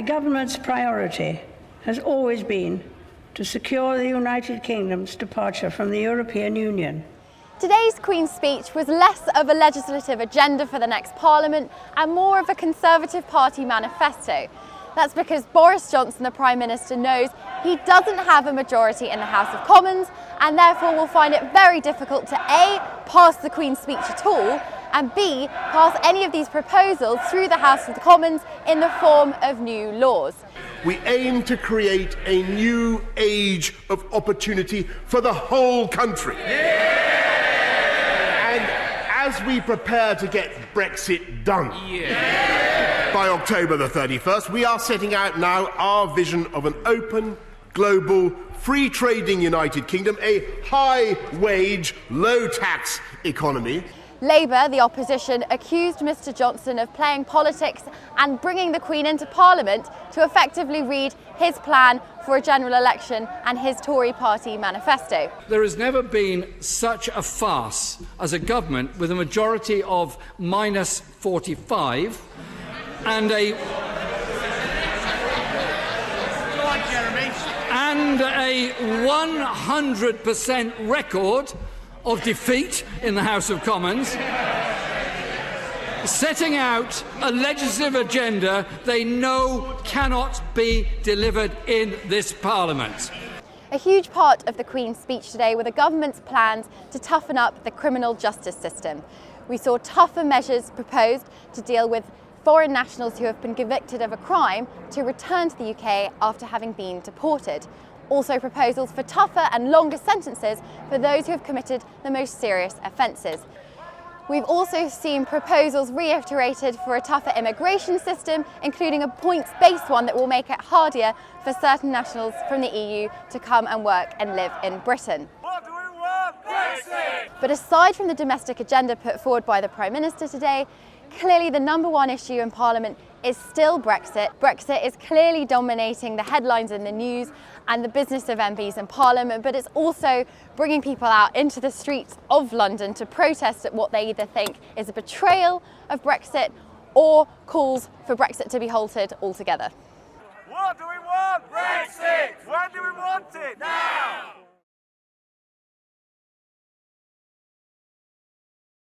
My government's priority has always been to secure the United Kingdom's departure from the European Union. Today's Queen's speech was less of a legislative agenda for the next Parliament and more of a Conservative Party manifesto. That's because Boris Johnson, the Prime Minister, knows he doesn't have a majority in the House of Commons and therefore will find it very difficult to A, pass the Queen's speech at all, and B, pass any of these proposals through the House of Commons in the form of new laws. We aim to create a new age of opportunity for the whole country. And as we prepare to get Brexit done by October the 31st, we are setting out now our vision of an open, global, free-trading United Kingdom, a high-wage, low-tax economy. Labour, the opposition, accused Mr Johnson of playing politics and bringing the Queen into Parliament to effectively read his plan for a general election and his Tory party manifesto. There has never been such a farce as a government with a majority of minus 45 and a 100% record of defeat in the House of Commons, setting out a legislative agenda they know cannot be delivered in this Parliament. A huge part of the Queen's speech today were the government's plans to toughen up the criminal justice system. We saw tougher measures proposed to deal with foreign nationals who have been convicted of a crime to return to the UK after having been deported. Also proposals for tougher and longer sentences for those who have committed the most serious offences. We've also seen proposals reiterated for a tougher immigration system, including a points-based one that will make it harder for certain nationals from the EU to come and work and live in Britain. What do we want? Brexit! But aside from the domestic agenda put forward by the Prime Minister today, clearly the number one issue in Parliament is still Brexit. Brexit is clearly dominating the headlines in the news and the business of MPs in Parliament, but it's also bringing people out into the streets of London to protest at what they either think is a betrayal of Brexit or calls for Brexit to be halted altogether. What do we want? Brexit! When do we want it? Now!